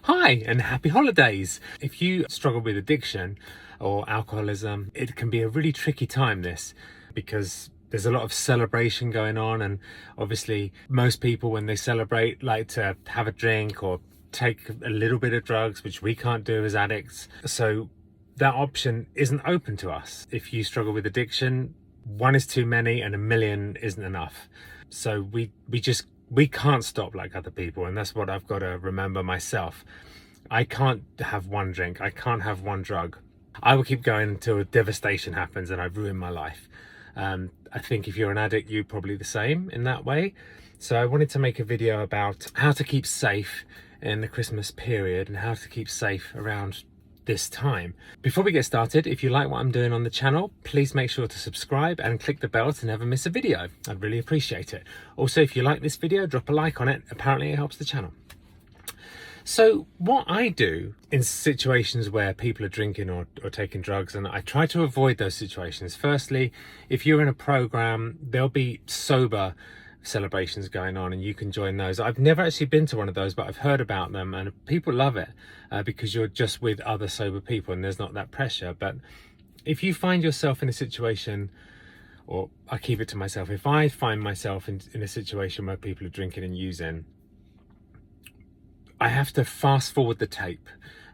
Hi and happy holidays. If you struggle with addiction or alcoholism, it can be a really tricky time because there's a lot of celebration going on, and obviously most people when they celebrate like to have a drink or take a little bit of drugs, which we can't do as addicts. So that option isn't open to us. If you struggle with addiction, one is too many and a million isn't enough. So we can't stop like other people, and that's what I've got to remember myself. I can't have one drink, I can't have one drug. I will keep going until devastation happens and I've ruined my life. I think if you're an addict, you're probably the same in that way. So I wanted to make a video about how to keep safe in the Christmas period and how to keep safe around this time. Before we get started, if you like what I'm doing on the channel, please make sure to subscribe and click the bell to never miss a video. I'd really appreciate it. Also, if you like this video, drop a like on it. Apparently it helps the channel. So what I do in situations where people are drinking or taking drugs, and I try to avoid those situations. Firstly, if you're in a program, there'll be sober celebrations going on and you can join those. I've never actually been to one of those, but I've heard about them and people love it because you're just with other sober people and there's not that pressure. But if you find yourself in a situation, or I keep it to myself, if I find myself in a situation where people are drinking and using, I have to fast forward the tape.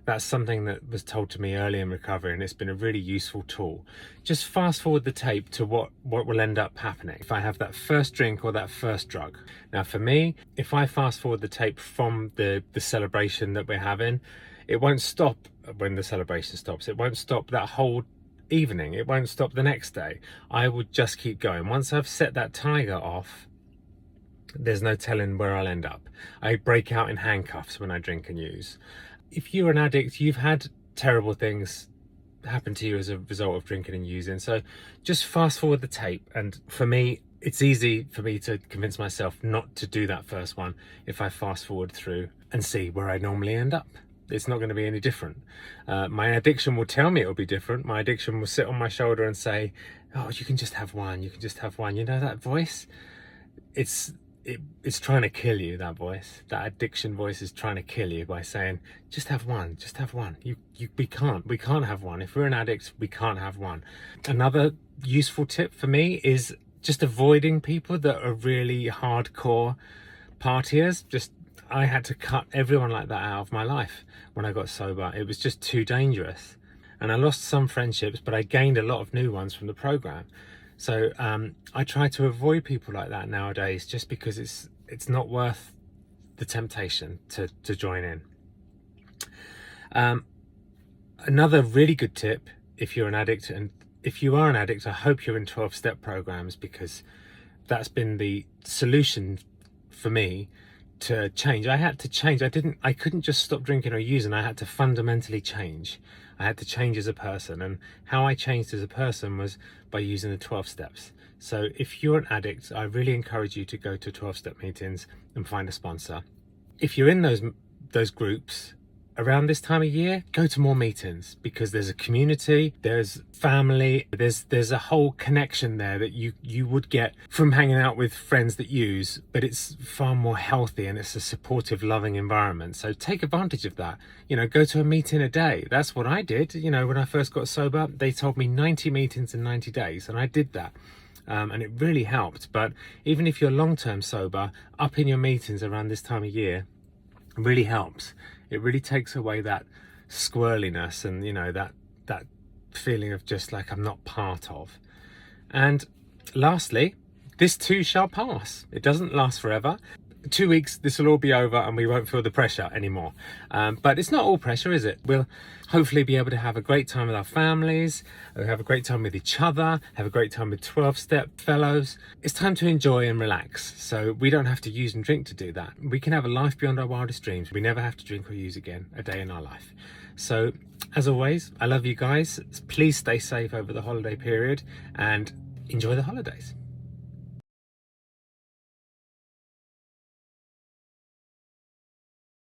That's something that was told to me early in recovery, and it's been a really useful tool. Just fast forward the tape to what will end up happening if I have that first drink or that first drug. Now for me, if I fast forward the tape from the celebration that we're having, it won't stop when the celebration stops. It won't stop that whole evening. It won't stop the next day. I would just keep going. Once I've set that tiger off, there's no telling where I'll end up. I break out in handcuffs when I drink and use. If you're an addict, you've had terrible things happen to you as a result of drinking and using. So just fast forward the tape. And for me, it's easy for me to convince myself not to do that first one if I fast forward through and see where I normally end up. It's not going to be any different. My addiction will tell me it'll be different. My addiction will sit on my shoulder and say, oh, you can just have one. You can just have one. You know that voice? It's trying to kill you. That voice, that addiction voice, is trying to kill you by saying, just have one, just have one. We can't have one. If we're an addict, we can't have one. Another useful tip for me is just avoiding people that are really hardcore partiers. I had to cut everyone like that out of my life when I got sober. It was just too dangerous, and I lost some friendships, but I gained a lot of new ones from the program. So I try to avoid people like that nowadays, just because it's not worth the temptation to join in. Another really good tip, if you're an addict, and if you are an addict, I hope you're in 12-step programs, because that's been the solution for me to change. I had to change. I couldn't just stop drinking or using. I had to fundamentally change. I had to change as a person, and how I changed as a person was by using the 12 steps. So if you're an addict, I really encourage you to go to 12-step meetings and find a sponsor. If you're in those groups around this time of year, go to more meetings, because there's a community, there's family, there's a whole connection there that you would get from hanging out with friends that use, but it's far more healthy and it's a supportive, loving environment. So take advantage of that. Go to a meeting a day. That's what I did. When I first got sober, they told me 90 meetings in 90 days, and I did that. And it really helped. But even if you're long-term sober, upping your meetings around this time of year really helps. It really takes away that squirreliness and that feeling of just like I'm not part of. And lastly, this too shall pass. It doesn't last forever. 2 weeks, this will all be over and we won't feel the pressure anymore. But it's not all pressure, is it? We'll hopefully be able to have a great time with our families, have a great time with each other, have a great time with 12-step fellows. It's time to enjoy and relax. So we don't have to use and drink to do that. We can have a life beyond our wildest dreams. We never have to drink or use again a day in our life. So as always, I love you guys. Please stay safe over the holiday period and enjoy the holidays.